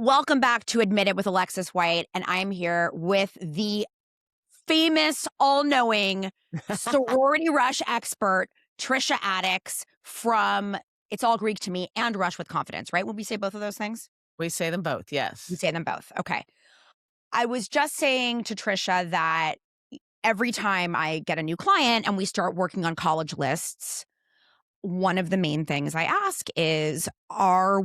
Welcome back to Admit It with Alexis White, and I'm here with the famous, all-knowing sorority rush expert, Trisha Addicks from It's All Greek to Me and Rush with Confidence, right? Would we say both of those things? We say them both, We yes. say them both. Okay. I was just saying to Trisha that every time I get a new client and we start working on college lists, one of the main things I ask is, I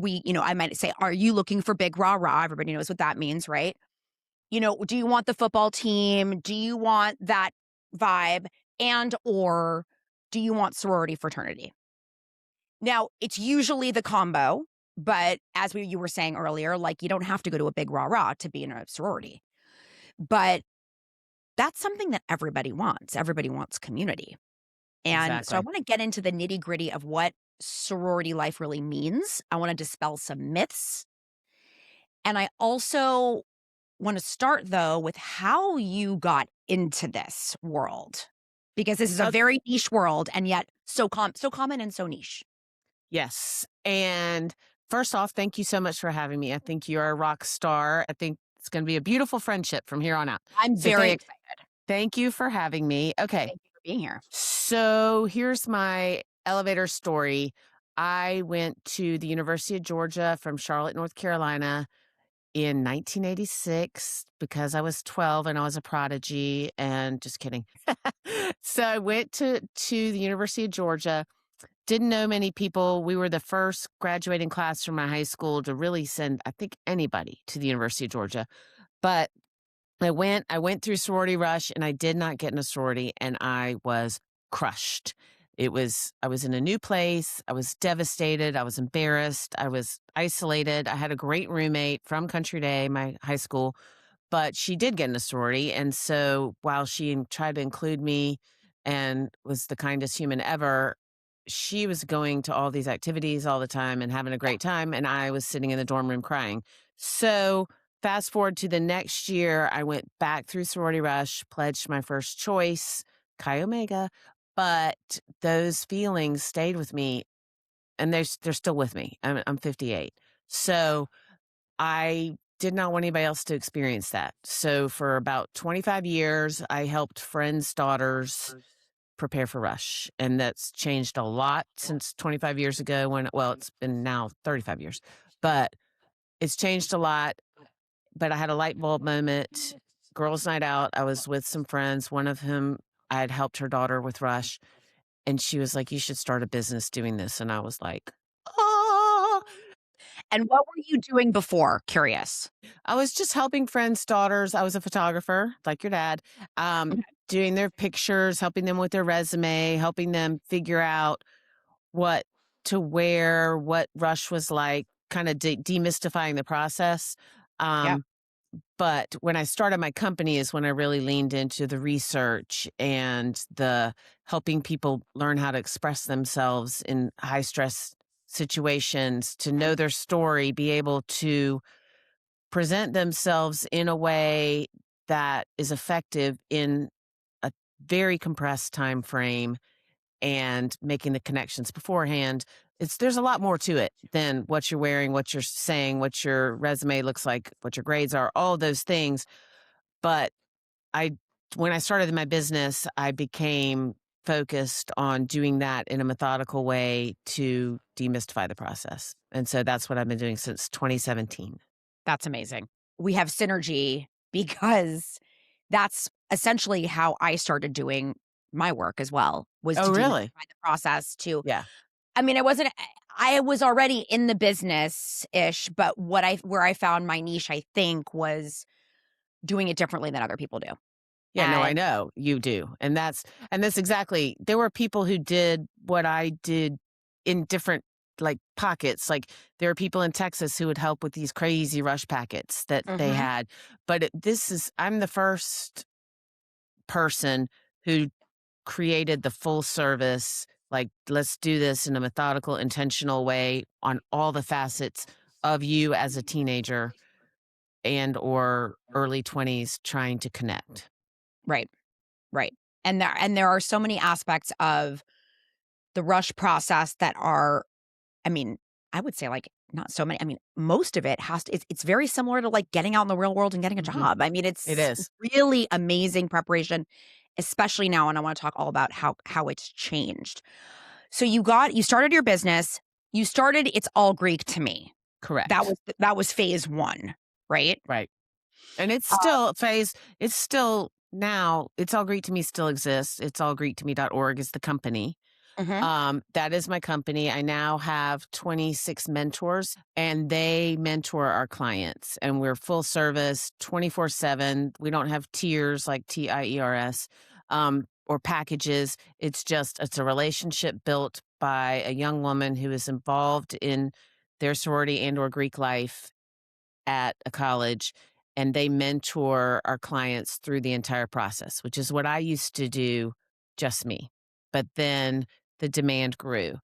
might say, are you looking for big rah rah? Everybody knows what that means, right? Do you want the football team? Do you want that vibe? And or do you want sorority fraternity? Now, it's usually the combo, but as you were saying earlier, like you don't have to go to a big rah rah to be in a sorority. But that's something that everybody wants. Everybody wants community. And so I Exactly. want to get into the nitty gritty of what sorority life really means. I want to dispel some myths. And I also want to start, though, with how you got into this world, because this is a Uh, very niche world and yet so common and so niche. yes. And first off, thank you so much for having me. I think you're a rock star. I think it's going to be a beautiful friendship from here on out. I'm So very thank excited. thank you for having me. Okay. Thank you for being here. So here's my elevator story. I went to the University of Georgia from Charlotte, North Carolina in 1986 because I was 12 and I was a prodigy and just kidding. So I went to the University of Georgia. Didn't know many people. We were the first graduating class from my high school to really send, I think, anybody to the University of Georgia. But I went through sorority rush and I did not get in a sorority and I was crushed. I was in a new place. I was devastated. I was embarrassed. I was isolated. I had a great roommate from Country Day, my high school, but she did get in a sorority. And so while she tried to include me and was the kindest human ever, she was going to all these activities all the time and having a great time. And I was sitting in the dorm room crying. So fast forward to the next year, I went back through sorority rush, pledged my first choice, Chi Omega, but those feelings stayed with me and they're still with me. I'm 58. So I did not want anybody else to experience that. So for about 25 years, I helped friends' daughters prepare for Rush. And that's changed a lot since 25 years ago well, it's been now 35 years, but it's changed a lot. But I had a light bulb moment. Girls' night out, I was with some friends, one of whom I had helped her daughter with Rush. And she was like, you should start a business doing this. And I was like, oh, And what were you doing before? Curious. I was just helping friends' daughters. I was a photographer, like your dad, Okay. doing their pictures, helping them with their resume, helping them figure out what to wear, what Rush was like, kind of demystifying the process. Yeah. Um, but when I started my company is when I really leaned into the research and the helping people learn how to express themselves in high stress situations, to know their story, be able to present themselves in a way that is effective in a very compressed time frame and making the connections beforehand. There's a lot more to it than what you're wearing, what you're saying, what your resume looks like, what your grades are, all those things. But I when I started my business, I became focused on doing that in a methodical way to demystify the process. And so that's what I've been doing since 2017. That's amazing. We have synergy because that's essentially how I started doing my work as well, was Oh, to really? demystify the process to Yeah. I mean, I was already in the business-ish, but where I found my niche, I think, was doing it differently than other people do. Yeah, no, I And know you do. And that's exactly, there were people who did what I did in different like pockets. Like there are people in Texas who would help with these crazy rush packets that they Mhm. had. But I'm the first person who created the full service. Like, let's do this in a methodical, intentional way on all the facets of you as a teenager and or early 20s trying to connect. Right, right. And there are so many aspects of the rush process that are I mean, I would say, like, not so many, I mean, most of it has to it's very similar to, like, getting out in the real world and getting a Mhm. job. I mean, It it's is. really amazing preparation, especially now, and I wanna talk all about how it's changed. So you started your business, you started It's All Greek to Me. Correct. That was phase 1, right? Right. And it's Uh still it's still now, It's All Greek to Me still exists. It's allgreektome.org is the company. Mhm. That is my company. I now have 26 mentors and they mentor our clients and we're full service 24/7. We don't have tiers like TIERS or packages. It's a relationship built by a young woman who is involved in their sorority and or Greek life at a college, and they mentor our clients through the entire process, which is what I used to do, just me. But then the demand grew.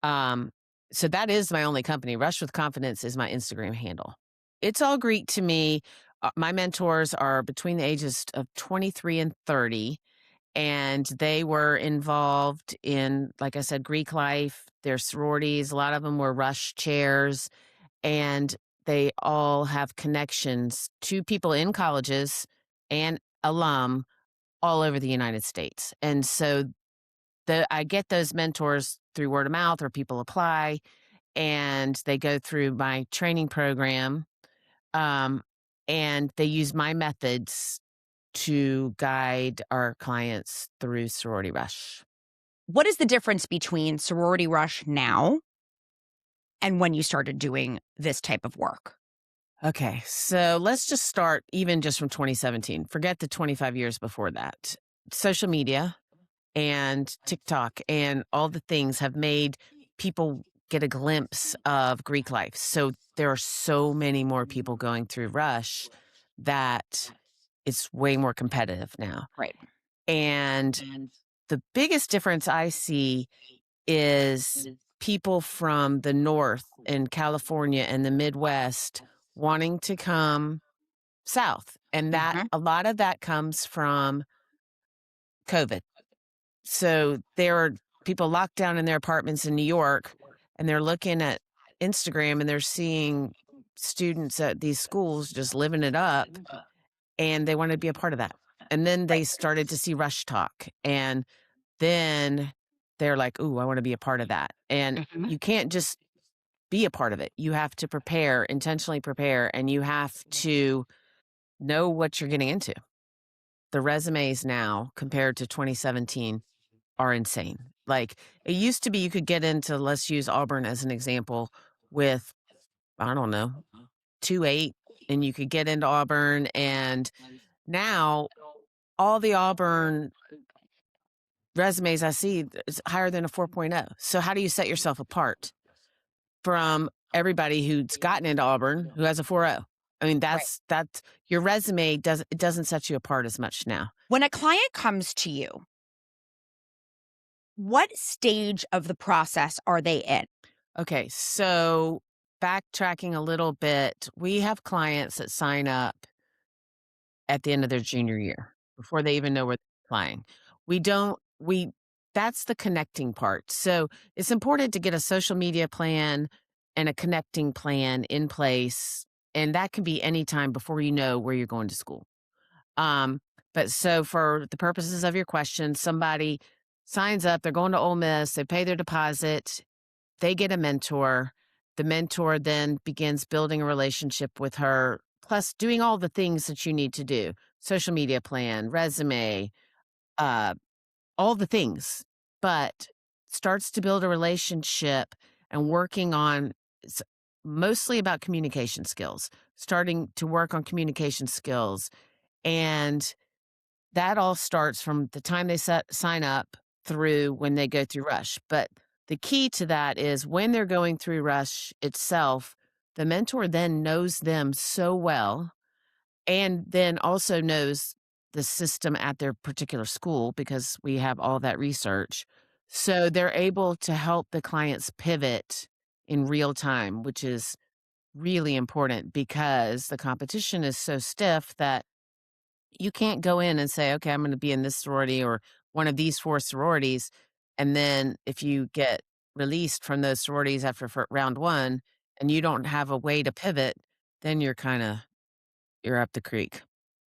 Um, so that is my only company. Rush with Confidence is my Instagram handle. It's all Greek to me. My mentors are between the ages of 23 and 30, and they were involved in, like I said, Greek life, their sororities. A lot of them were Rush chairs, and they all have connections to people in colleges and alum all over the United States. And so I get those mentors through word of mouth or people apply and they go through my training program, um, and they use my methods to guide our clients through Sorority Rush. What is the difference between Sorority Rush now and when you started doing this type of work? Okay, so let's just start even just from 2017. Forget the 25 years before that. Social media and TikTok and all the things have made people get a glimpse of Greek life. So there are so many more people going through Rush that it's way more competitive now. Right. And the biggest difference I see is people from the North and California and the Midwest wanting to come South. And that Mhm. a lot of that comes from COVID. So there are people locked down in their apartments in New York and they're looking at Instagram and they're seeing students at these schools just living it up and they want to be a part of that. And then they Right. started to see Rush Talk and then they're like, "Ooh, I want to be a part of that." And Mhm. you can't just be a part of it. You have to prepare, intentionally prepare, and you have to know what you're getting into. The resumes now compared to 2017 are insane. Like, it used to be you could get into, let's use Auburn as an example, with, I don't know, 2.8, and you could get into Auburn. And now all the Auburn resumes I see is higher than a 4.0. So, how do you set yourself apart from everybody who's gotten into Auburn who has a 4.0? I mean, Right. that's your resume doesn't set you apart as much now. When a client comes to you, what stage of the process are they in? Okay, so backtracking a little bit, we have clients that sign up at the end of their junior year before they even know where they're applying. We don't we That's the connecting part. So it's important to get a social media plan and a connecting plan in place. And that can be any time before you know where you're going to school. Um, but so for the purposes of your question, somebody signs up, they're going to Ole Miss, they pay their deposit, they get a mentor. The mentor then begins building a relationship with her, plus doing all the things that you need to do: social media plan, resume, uh, all the things. But starts to build a relationship and working on it's mostly about communication skills, starting to work on communication skills. And that all starts from the time they sign up through when they go through Rush. But the key to that is when they're going through Rush itself, the mentor then knows them so well and then also knows the system at their particular school because we have all that research. So they're able to help the clients pivot in real time, which is really important because the competition is so stiff that you can't go in and say, "Okay, I'm gonna be in this sorority or one of these 4 sororities," and then if you get released from those sororities after round one and you don't have a way to pivot, then you're up the creek.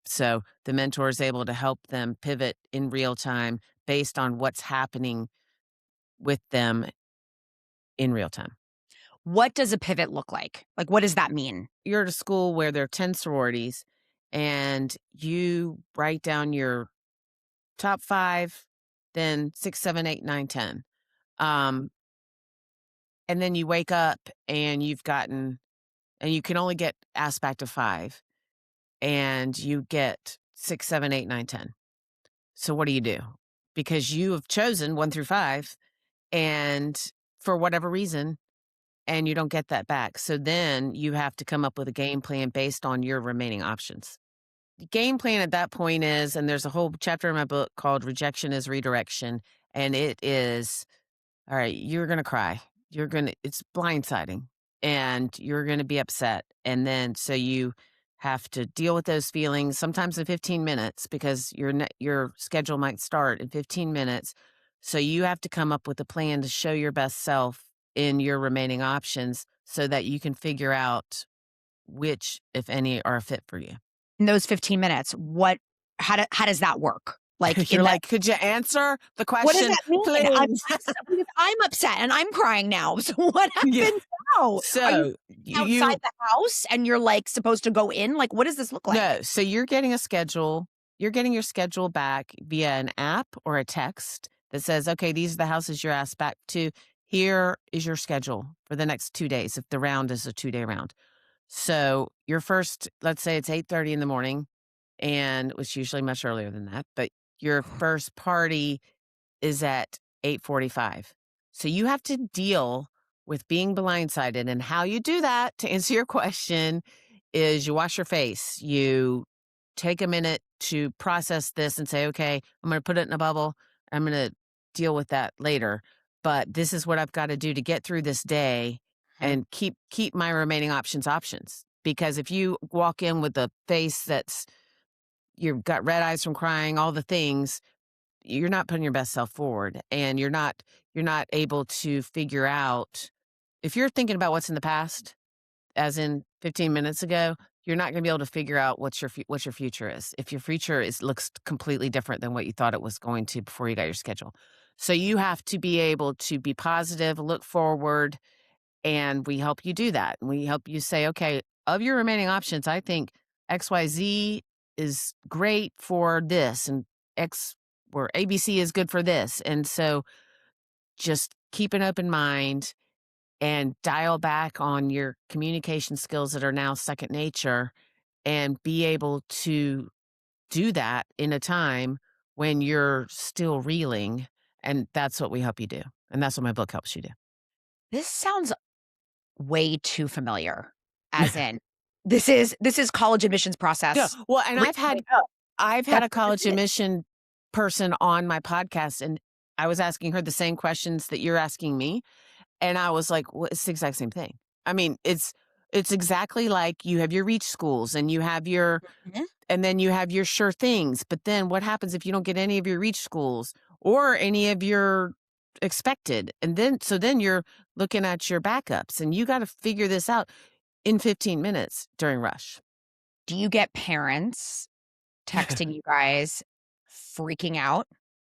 So the mentor is able to help them pivot in real time based on what's happening with them in real time. What does a pivot look like? Like, what does that mean? You're at a school where there are 10 sororities and you write down your top 5, then 6, 7, 8, 9, 10. Um, and then you wake up and and you can only get asked back to 5 and you get 6, 7, 8, 9, 10. So what do you do? Because you have chosen 1 through 5 and for whatever reason, and you don't get that back. So then you have to come up with a game plan based on your remaining options. The game plan at that point is, and there's a whole chapter in my book called Rejection is Redirection. And it is, all right, you're going to cry. It's blindsiding and you're going to be upset. And then so you have to deal with those feelings sometimes in 15 minutes because your schedule might start in 15 minutes. So you have to come up with a plan to show your best self in your remaining options so that you can figure out which, if any, are a fit for you. In those 15 minutes, how does that work? Like, You're in that like, "Could you answer the what does question, that mean? please?" Because I'm upset and I'm crying now. So what Yeah. happens now? Are you So, outside you the house and you're, like, supposed to go in? Like, what does this look like? no, so you're getting a schedule. You're getting your schedule back via an app or a text that says, "Okay, these are the houses you're asked back to. Here is your schedule for the next 2 days," if the round is a 2-day round. So, your first let's say it's 8:30 in the morning, and it's usually much earlier than that, but your first party is at 8:45. So you have to deal with being blindsided, and how you do that, to answer your question, is you wash your face. You take a minute to process this and say, "Okay, I'm gonna put it in a bubble. I'm gonna deal with that later, but this is what I've gotta do to get through this day Mhm. and keep my remaining options." Because if you walk in with a face that's you've got red eyes from crying, all the things, you're not putting your best self forward and you're not able to figure out if you're thinking about what's in the past as in 15 minutes ago, you're not going to be able to figure out what your future is if your future is looks completely different than what you thought it was going to before you got your schedule. So you have to be able to be positive, look forward, and we help you do that. And we help you say, okay, of your remaining options, I think XYZ is great for this and X or ABC is good for this. And so just keep an open mind and dial back on your communication skills that are now second nature and be able to do that in a time when you're still reeling. And that's what we help you do. And that's what my book helps you This sounds way too familiar, do. as in, this is college admissions Yeah, process well, and re I've had that's a what this college is. admission person on my podcast, and I was asking her the same questions that you're asking me, and I was like, "Well, it's the exact same thing." I mean, it's exactly like you have your reach schools and you have your Mhm. and then you have your sure things, but then what happens if you don't get any of your reach schools or any of your expected? And then you're looking at your backups, and you gotta figure this out in 15 minutes during rush. Do you get parents texting you guys freaking out?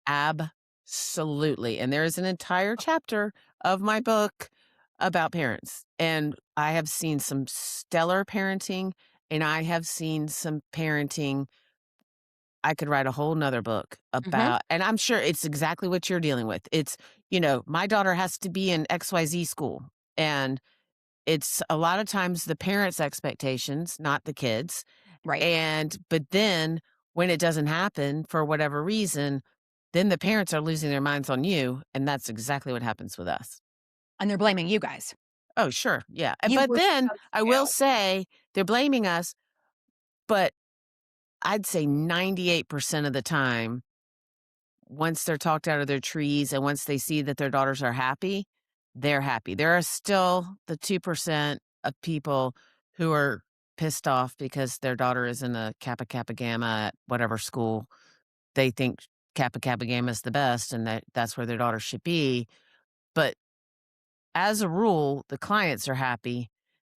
Absolutely, and there is an entire chapter of my book about parents, and I have seen some stellar parenting, and I have seen some parenting I could write a whole 'nother book Mhm. about, and I'm sure it's exactly what you're dealing with. It's, my daughter has to be in XYZ school, and it's a lot of times the parents' expectations, not the kids, Right, but then when it doesn't happen for whatever reason, then the parents are losing their minds on you, and that's exactly what happens with us. and they're blaming you guys. Oh, sure, yeah, You but were then supposed I will to. say they're blaming us, but I'd say 98% of the time, once they're talked out of their trees and once they see that their daughters are happy, they're happy. There are still the 2% of people who are pissed off because their daughter is in a Kappa Kappa Gamma at whatever school they think Kappa Kappa Gamma is the best and that's where their daughter should be. But as a rule, the clients are happy,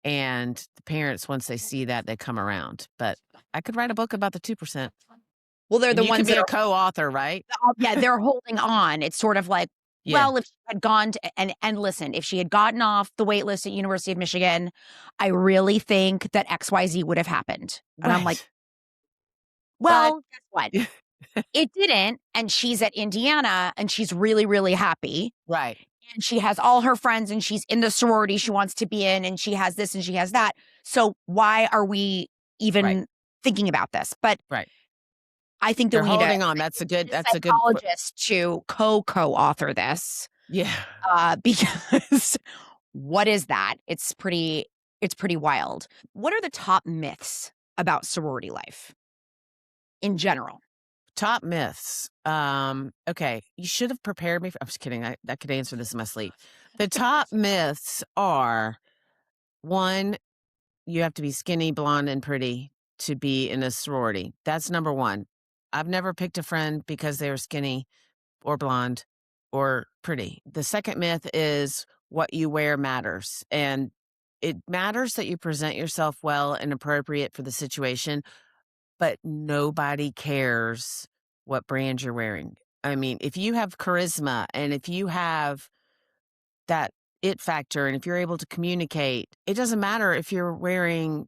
and the parents, once they see that, they come around. But I could write a book about the 2%, Well, they're and the you could ones be that a are co-author, right? yeah, they're holding on. It's sort of like, Yeah. well, if she had gone to and listen, if she had gotten off the wait list at University of Michigan, I really think that XYZ would have happened. And I'm like, Right. But well, guess what? It didn't, and she's at Indiana, and she's really, really happy, Right, and she has all her friends, and she's in the sorority she wants to be in, and she has this and she has that. So why are we right, even thinking about this? But right. I think that They're we need a holding on. a That's a good f psychologist to co-author this, yeah. because what is that? It's pretty wild. What are the top myths about sorority life in general? Top myths. Okay, you should have prepared me for I'm just kidding, I could answer this in my sleep. The top myths are, 1, you have to be skinny, blonde, and pretty to be in a sorority. That's number 1. I've never picked a friend because they were skinny or blonde or pretty. The second myth is what you wear matters, and it matters that you present yourself well and appropriate for the situation, but nobody cares what brand you're wearing. I mean, if you have charisma and if you have that it factor and if you're able to communicate, it doesn't matter if you're wearing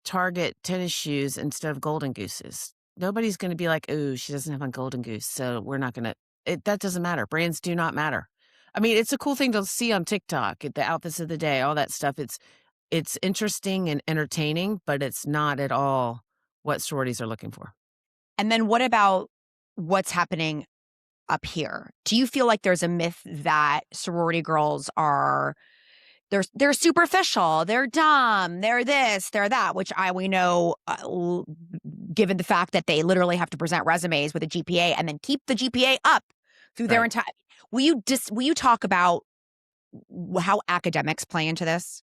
Target tennis shoes instead of Golden Gooses. Nobody's going to be like, "Ooh, she doesn't have on Golden Goose, so we're not going to." That doesn't matter. Brands do not matter. I mean, it's a cool thing to see on TikTok, the outfits of the day, all that stuff. It's interesting and entertaining, but it's not at all what sororities are looking for. And then what about what's happening up here? Do you feel like there's a myth that sorority girls are they're superficial, they're dumb, they're this, they're that, which we know, given the fact that they literally have to present resumes with a GPA and then keep the GPA up through their Right. entire. Will you talk about how academics play into this?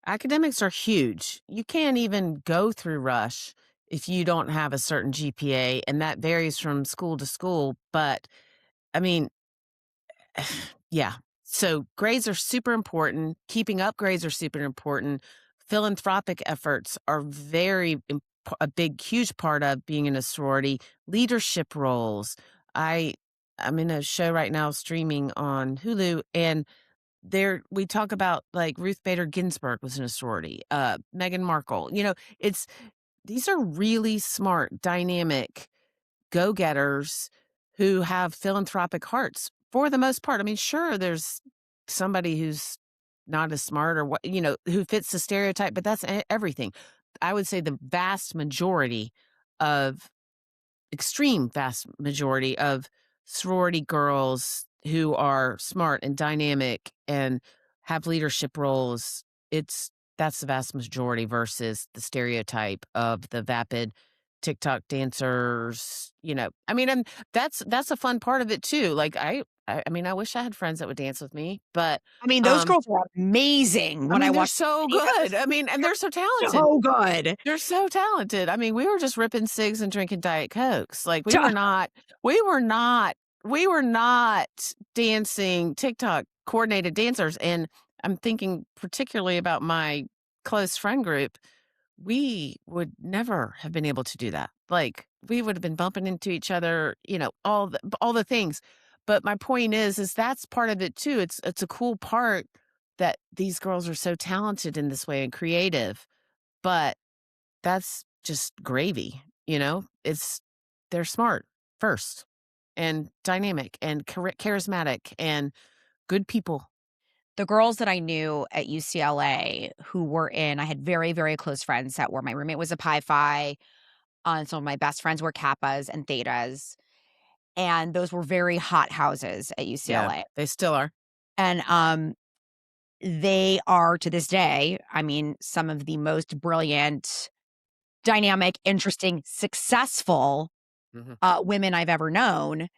Academics are huge. You can't even go through Rush if you don't have a certain GPA, and that varies from school to school. But I mean, yeah. So grades are super important. Keeping up grades are super important. Philanthropic efforts are a big, huge part of being in a sorority. Leadership roles. I I'm in a show right now streaming on Hulu, and there we talk about like Ruth Bader Ginsburg was in a sorority, Meghan Markle. It's these are really smart, dynamic go-getters who have philanthropic hearts for the most part. I mean, sure, there's somebody who's not as smart or who fits the stereotype, but that's everything. I would say the vast majority of extreme vast majority of sorority girls who are smart and dynamic and have leadership roles, that's the vast majority versus the stereotype of the vapid TikTok dancers. I mean, and that's a fun part of it too. Like I mean, I wish I had friends that would dance with me, but I mean, those um, girls are amazing I when I mean, they're watch so videos. good. I mean, and they're so talented. So good. They're so talented. I mean, we were just ripping cigs and drinking Diet Cokes. Like we were not dancing TikTok coordinated dancers. And I'm thinking particularly about my close friend group. We would never have been able to do that. Like we would have been bumping into each other, all the things. But my point is that's part of it too. It's a cool part that these girls are so talented in this way and creative. But that's just gravy, you know? They're smart first and dynamic and charismatic and good people. The girls that I knew at UCLA who were I had very, very close friends that were my roommate was a Pi Phi, and some of my best friends were Kappas and Thetas, and those were very hot houses at Yeah, UCLA. they still are. And, they are to this day, I mean, some of the most brilliant, dynamic, interesting, successful, Mhm. women I've ever known.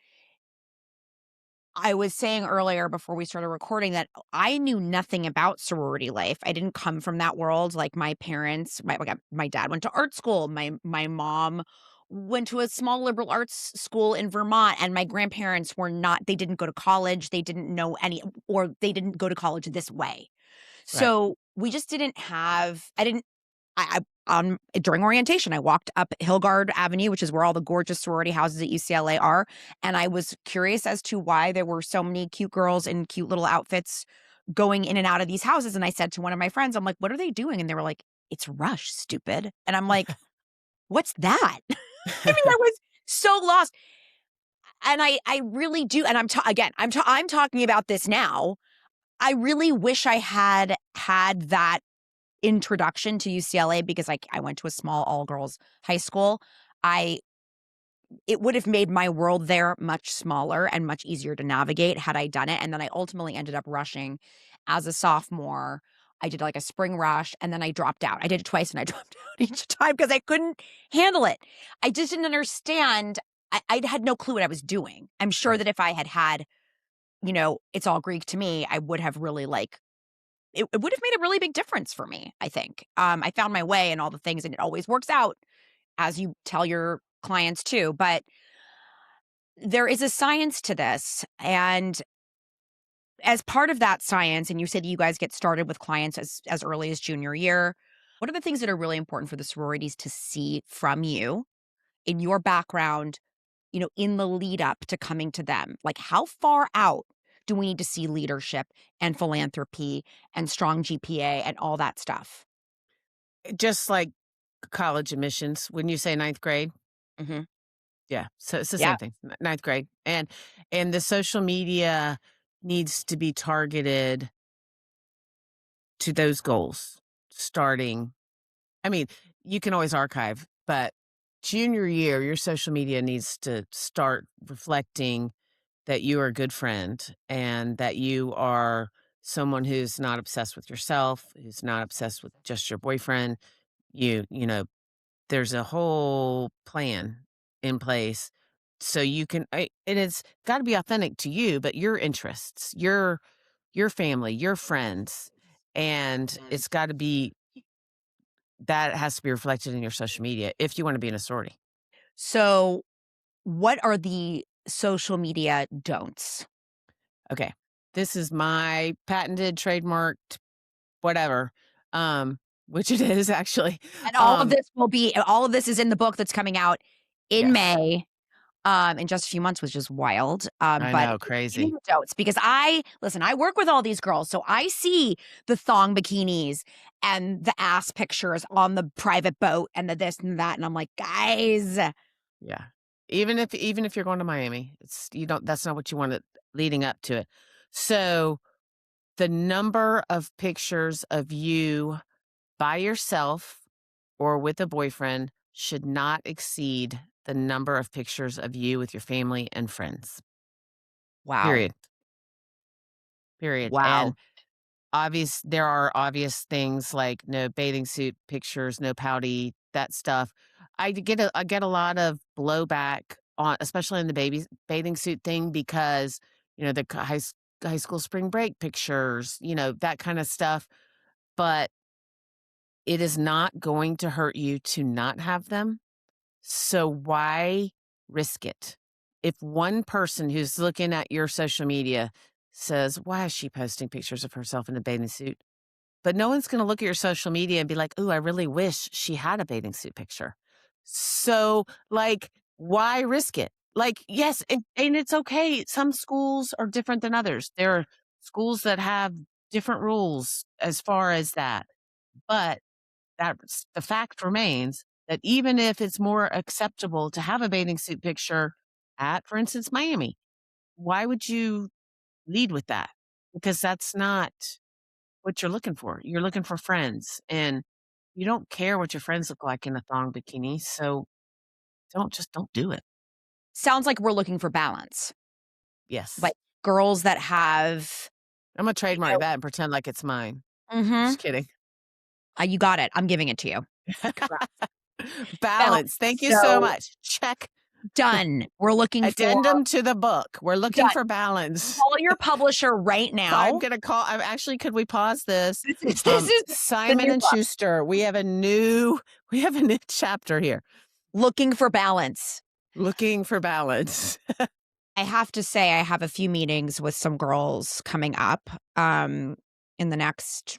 I was saying earlier before we started recording that I knew nothing about sorority life. I didn't come from that world. Like my parents, my dad went to art school. My mom went to a small liberal arts school in Vermont, and my grandparents were not, they didn't go to college. They didn't know any, or they didn't go to college this way. Right. So we just didn't have, I didn't, during orientation, I walked up Hillgard Avenue, which is where all the gorgeous sorority houses at UCLA are. And I was curious as to why there were so many cute girls in cute little outfits going in and out of these houses. And I said to one of my friends, I'm like, what are they doing? And they were like, it's Rush, stupid. And I'm like, what's that? I mean, I was so lost. And I really do. And I'm talking about this now. I really wish I had that introduction to UCLA because I went to a small all girls high school. I It would have made my world there much smaller and much easier to navigate had I done it. And then I ultimately ended up rushing as a sophomore. I did like a spring rush and then I dropped out. I did it twice and I dropped out each time because I couldn't handle it. I just didn't understand. I had no clue what I was doing. I'm sure Right. that if I had, it's all Greek to me, I would have really it would have made a really big difference for me, I think. I found my way and all the things, and it always works out as you tell your clients too. But there is a science to this. And as part of that science, and you said you guys get started with clients as early as junior year, what are the things that are really important for the sororities to see from you in your background, in the lead up to coming to them? Like, how far out do we need to see leadership and philanthropy and strong GPA and all that stuff? Just like college admissions, when you say ninth grade. Mhm. Yeah, so it's the Yeah. same thing, ninth grade, and the social media needs to be targeted to those goals starting. I mean, you can always archive, but junior year, your social media needs to start reflecting that you are a good friend and that you are someone who's not obsessed with yourself, who's not obsessed with just your boyfriend. You know, there's a whole plan in place so you can and it's got to be authentic to you, but your interests, your family, your friends, and it's got to be that has to be reflected in your social media if you want to be in a sorority. So, what are the social media don'ts? Okay. This is my patented, trademarked, whatever, which it is actually. And Um, all of this is in the book that's coming out in yes, May, in just a few months, which is wild. I But know, give me crazy. the don'ts because I work with all these girls, so I see the thong bikinis and the ass pictures on the private boat and the this and that, and I'm like, guys, Yeah. Even if you're going to Miami, it's you don't that's not what you wanted leading up to it. So, the number of pictures of you by yourself or with a boyfriend should not exceed the number of pictures of you with your family and friends. wow, Period. Period. And wow. there are obvious things like no bathing suit pictures, no pouty, that stuff. I get a lot of blowback on especially in the bathing suit thing because, the high school spring break pictures, that kind of stuff, but it is not going to hurt you to not have them. So why risk it? If one person who's looking at your social media says, "Why is she posting pictures of herself in a bathing suit?" But no one's gonna look at your social media and be like, "Ooh, I really wish she had a bathing suit picture." So, like, why risk it? Like, yes, and it's okay. Some schools are different than others. There are schools that have different rules as far as that. But the fact remains that even if it's more acceptable to have a bathing suit picture at, for instance, Miami, why would you lead with that? Because that's not what you're looking for. You're looking for friends, and you don't care what your friends look like in a thong bikini, so don't do it. Sounds like we're looking for balance, Yes. like girls that have, I'm gonna you trademark know, that and pretend like it's mine. mhm, Just kidding. you got it. I'm giving it to you. Correct. Balance. Balance. Thank you so So much. Check. done. We're looking for Addendum to the book. We're looking done. for balance. Call your publisher right I'm now. gonna call I'm actually, could we pause this? This is the Simon new and book. Schuster, we have a new we have a new chapter here. Looking for balance. Looking for balance. I have to say I have a few meetings with some girls coming up, in the next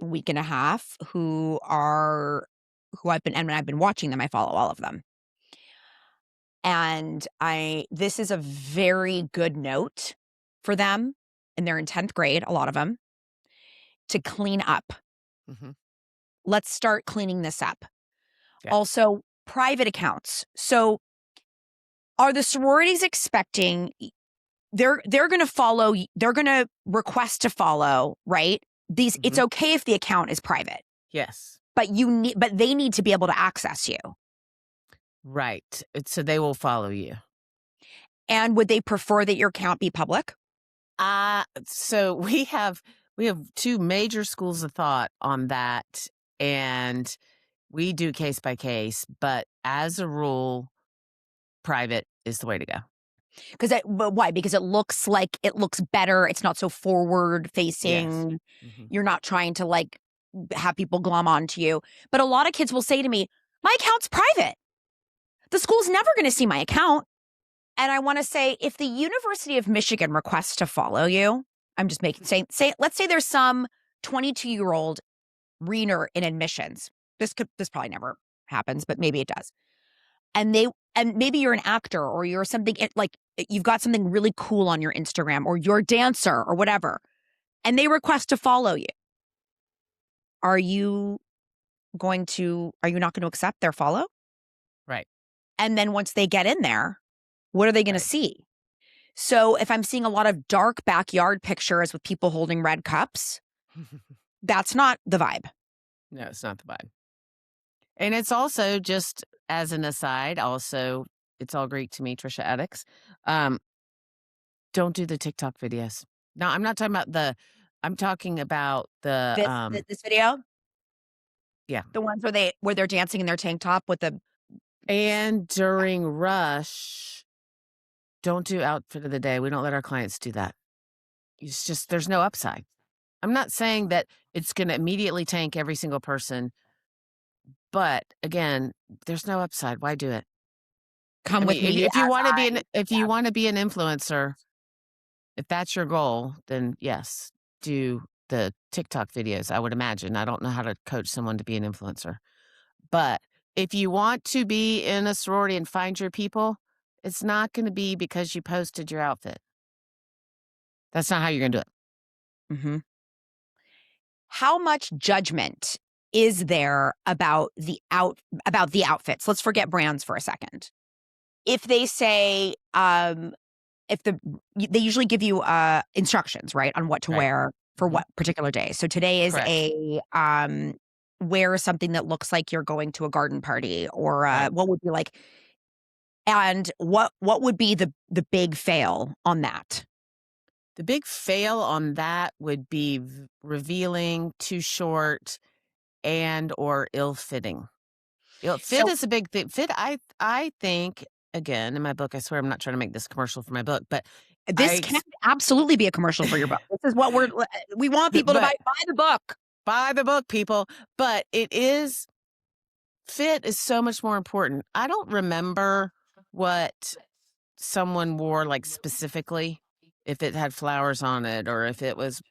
week and a half who I've been watching them. I follow all of them. And this is a very good note for them, and they're in 10th grade, a lot of them, to clean up. Mhm. Let's start cleaning this up. Yeah. Also, private accounts. So, are the sororities expecting they're going to follow they're going to request to follow, right? It's Mhm. okay if the account is private, Yes. but they need to be able to access you. Right. So they will follow you. And would they prefer that your account be public? So we have two major schools of thought on that, and we do case by case, but as a rule, private is the way to go. But why? Because it looks better. It's not so forward Yes. facing. Mhm. You're not trying to like have people glom onto you. But a lot of kids will say to me, "My account's private. The school's never going to see my account." And I want to say, if the University of Michigan requests to follow you, I'm just making say let's say there's some 22-year-old reader in admissions. This probably never happens, but maybe it does. And maybe you're an actor or you're something like you've got something really cool on your Instagram or you're a dancer or whatever, and they request to follow you. Are you are you not going to accept their follow? Right. And then once they get in there, what are they going to Right. see? So if I'm seeing a lot of dark backyard pictures with people holding red cups, that's not the vibe. No, it's not the vibe. And it's also just as an aside, also, it's all Greek to me, Trisha Addicks. Um, don't do the TikTok videos. No, I'm not talking about I'm talking about This video, yeah. the ones where they're dancing in their tank top with the And during rush, don't do outfit of the day. We don't let our clients do that. It's just, there's no upside. I'm not saying that it's going to immediately tank every single person, but again, there's no upside. Why do it? I come with mean, me if you as want to be an if you yeah. want to be an influencer, if that's your goal, then yes, do the TikTok videos. I would imagine. I don't know how to coach someone to be an influencer, but if you want to be in a sorority and find your people, it's not going to be because you posted your outfit. That's not how you're going to do it. Mhm. How much judgment is there about the outfits? Let's forget brands for a second. If they say, if they usually give you instructions, right, on what to Right. wear for Hmm. what particular day. So today is Correct. wear something that looks like you're going to a garden party or Right. what would be like, and what would be the big fail on that? The big fail on that would be revealing, too short, and or ill-fitting. Fit So is a big thing. Fit, I think, again, in my book, I swear I'm not trying to make this commercial for my book, but this I can absolutely be a commercial for your book. This is what we want people to but buy the book. buy the book, people. But fit is so much more important. I don't remember what someone wore, like, specifically, if it had flowers on it or if it was,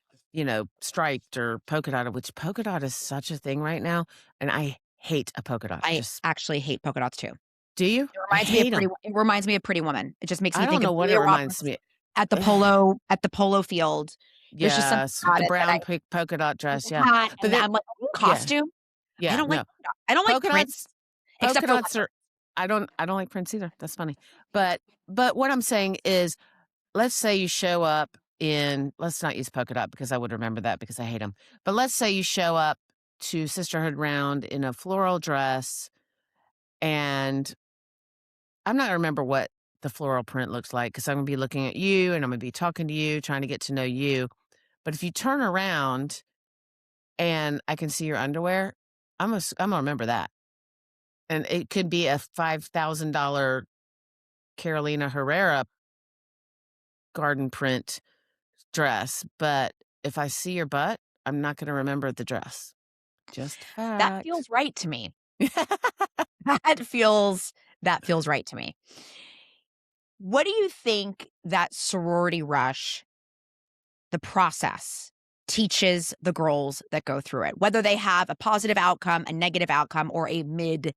striped or polka dotted, which polka dot is such a thing right now, and I hate a polka dot. I Just actually hate polka dots too. do you? I hate them. It reminds me of Pretty Woman. It just makes I me don't think know of what it Julia reminds Roberts me. at the polo field. There's just something Yes, with about the it that I brown polka dot dress, yeah. hat, But and then I'm like, "Are you yeah, costume?" yeah, no. I don't like Polka Prince, dots except polka for dots leopard. are I don't like Prince either. That's funny. But what I'm saying is, let's say you show up in let's not use polka dot because I would remember that because I hate them. But let's say you show up to Sisterhood Round in a floral dress, and I'm not gonna remember what the floral print looks like because I'm gonna be looking at you and I'm gonna be talking to you, trying to get to know you. But if you turn around and I can see your underwear, I'm gonna remember that. And it could be a $5,000 Carolina Herrera garden print dress, but if I see your butt, I'm not gonna remember the dress. Just a That fact. feels right to me. That feels that feels right to me. What do you think that sorority rush, the process, teaches the girls that go through it? Whether they have a positive outcome, a negative outcome, or a mid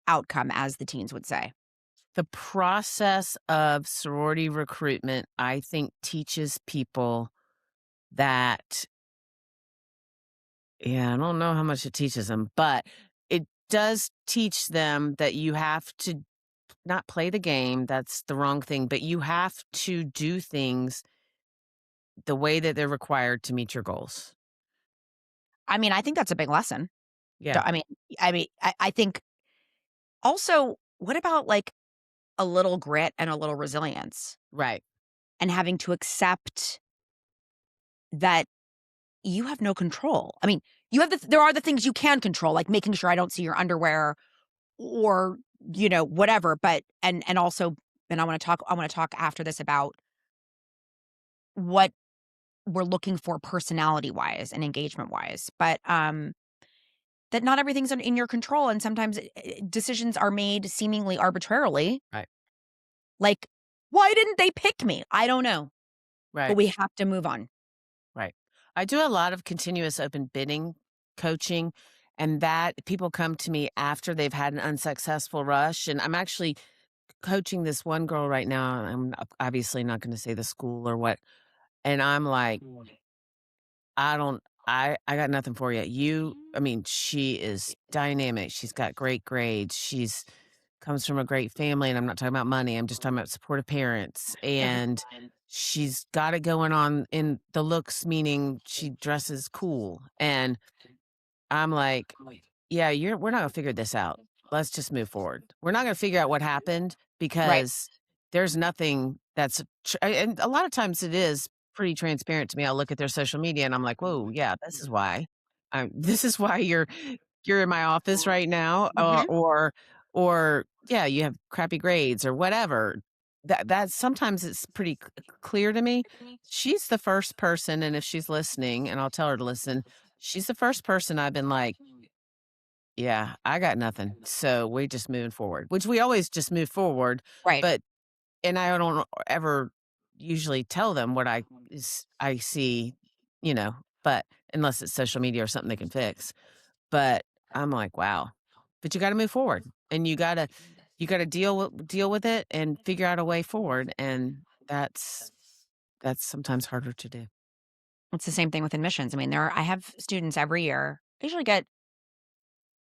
outcome, as the teens would say. The process of sorority recruitment, I think, teaches people that yeah, I don't know how much it teaches them, but it does teach them that you have to not play the game, that's the wrong thing, but you have to do things the way that they're required to meet your goals. I mean, I think that's a big lesson. Yeah, Do I think also, what about, like, a little grit and a little resilience, right, and having to accept that you have no control? I mean, you have there are the things you can control, like making sure I don't see your underwear or, whatever, but and also and I wanna talk after this about what we're looking for personality-wise and engagement-wise, but, that not everything's in your control, and sometimes, decisions are made seemingly arbitrarily, right, like, "Why didn't they pick me?" I don't know, but right, we have to move on. right. I do a lot of continuous open bidding coaching, and that people come to me after they've had an unsuccessful rush, and I'm actually coaching this one girl right now. I'm obviously not going to say the school or what, and I'm like, I don't I got nothing for you. I mean, she is dynamic. She's got great grades. She's comes from a great family, and I'm not talking about money. I'm just talking about supportive parents, Mhm. and she's got it going on in the looks, meaning she dresses cool. And I'm like, yeah, we're not gonna figure this out. Let's just move forward. We're not gonna figure out what happened Right, because there's nothing that's and a lot of times it is pretty transparent to me. I'll look at their social media and I'm like, whoa, yeah, this is why. This is why you're in my office right now, mhm, or yeah, you have crappy grades or whatever. That sometimes it's pretty clear to me. She's the first person, and if she's listening, and I'll tell her to listen, she's the first person I've been like, "Yeah, I got nothing, so we just moving forward," which we always just move forward, right. but and I don't ever usually tell them what I see, you know, but unless it's social media or something they can fix, but I'm like, "Wow." But you gotta move forward, and you gotta deal with it and figure out a way forward, and that's sometimes harder to do. It's the same thing with admissions. I mean, I have students every year. I usually get,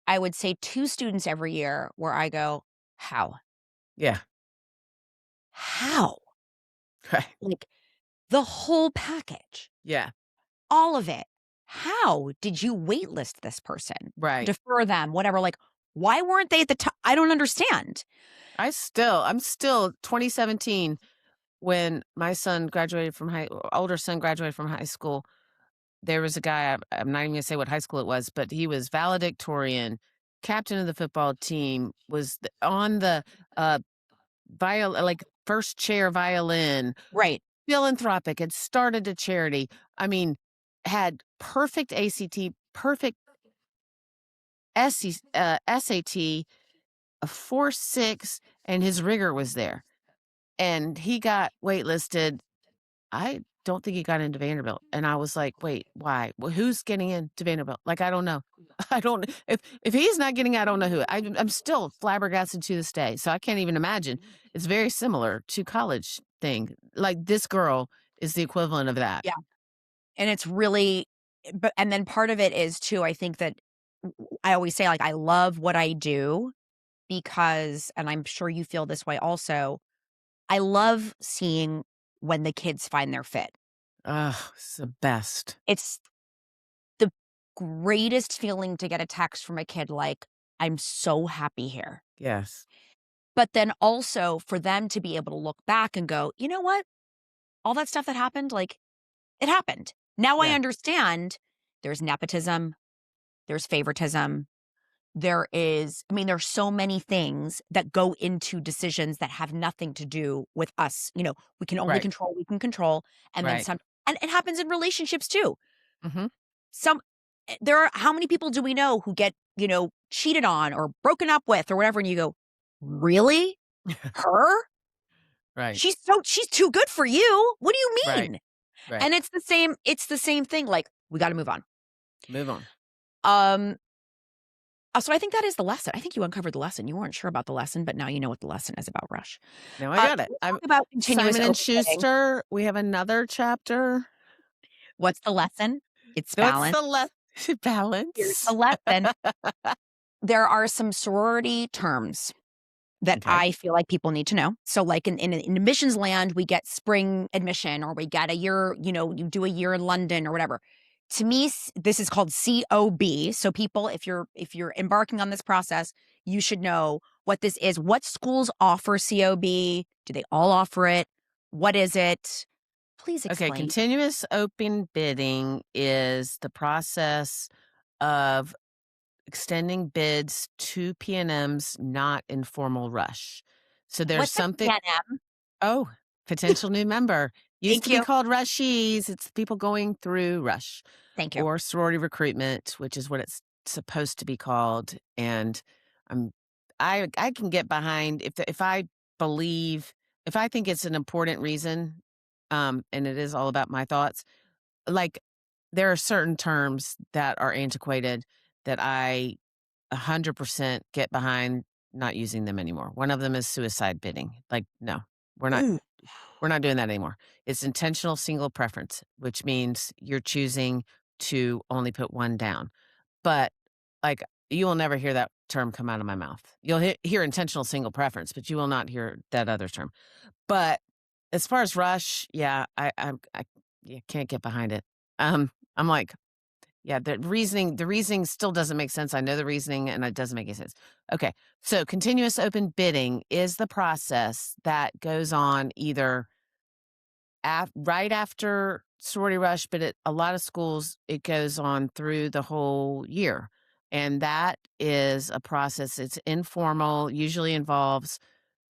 I would say, 2 students every year where I go, "How? Yeah, How?" right. Like, the whole package, Yeah, all of it. How did you waitlist this person, right. defer them, whatever? Like, why weren't they at the top? I don't understand. I'm still 2017 when my son graduated from older son graduated from high school. There was a guy, I'm not even gonna say what high school it was, but he was valedictorian, captain of the football team, was on the like first chair violin, Right, philanthropic, had started a charity. I mean, had perfect ACT, perfect SAT, a 4.6, and his rigor was there. And he got waitlisted. I don't think he got into Vanderbilt, and I was like, "Wait, why? Well, who's getting into Vanderbilt?" Like, I don't know. I don't if he's not getting, I don't know who. I'm still flabbergasted to this day, so I can't even imagine. It's very similar to college thing. Like, this girl is the equivalent of that. yeah, and it's really but and then part of it is too, I think that I always say, like, I love what I do because and I'm sure you feel this way also, I love seeing when the kids find their fit. Ugh, it's the best. It's the greatest feeling to get a text from a kid like, "I'm so happy here." Yes. But then also for them to be able to look back and go, "You know what? All that stuff that happened, like, it happened. Now I Yeah. understand there's nepotism, there's favoritism, there's so many things that go into decisions that have nothing to do with us. We can only Right. control what we can control, and then Right. some and it happens in relationships too. Mhm. There are how many people do we know who get, cheated on or broken up with or whatever, and you go, "Really? Her? Right. She's too good for you? What do you Right. mean?" Right. And it's the same thing, like, we gotta move on. Move on. Um, so I think that is the lesson. I think you uncovered the lesson. You weren't sure about the lesson, but now you know what the lesson is about Rush. Now I got Can it. we I'm talk about continuous Simon and open bidding? Schuster. We have another chapter. What's the lesson? It's What's balance. the Here's the balance? lesson. There are some sorority terms that Okay. I feel like people need to know. So, like in admissions land, we get spring admission, or we get a year. You do a year in London or whatever. To me, this is called COB. So, people, if you're embarking on this process, you should know what this is. What schools offer COB? Do they all offer it? What is it? Please Okay, explain. continuous open bidding is the process of extending bids to P&Ms not in formal rush. So there's What's a something. PNM? Oh, potential new member. Used Thank to be you. called rushies. It's people going through rush Thank you. or sorority recruitment, which is what it's supposed to be called. And I'm I can get behind if I believe if I think it's an important reason, and it is all about my thoughts. Like there are certain terms that are antiquated that I 100% get behind not using them anymore. One of them is suicide bidding. Like, no, we're not Ooh. we're not doing that anymore. It's intentional single preference, which means you're choosing to only put one down. But like you will never hear that term come out of my mouth. You'll hear intentional single preference, but you will not hear that other term. But as far as rush, yeah, I yeah, can't get behind it. I'm like, yeah, the reasoning still doesn't make sense. I know the reasoning and it doesn't make any sense. Okay. So continuous open bidding is the process that goes on either right after sorority rush, but a lot of schools it goes on through the whole year. And that is a process. It's informal, usually involves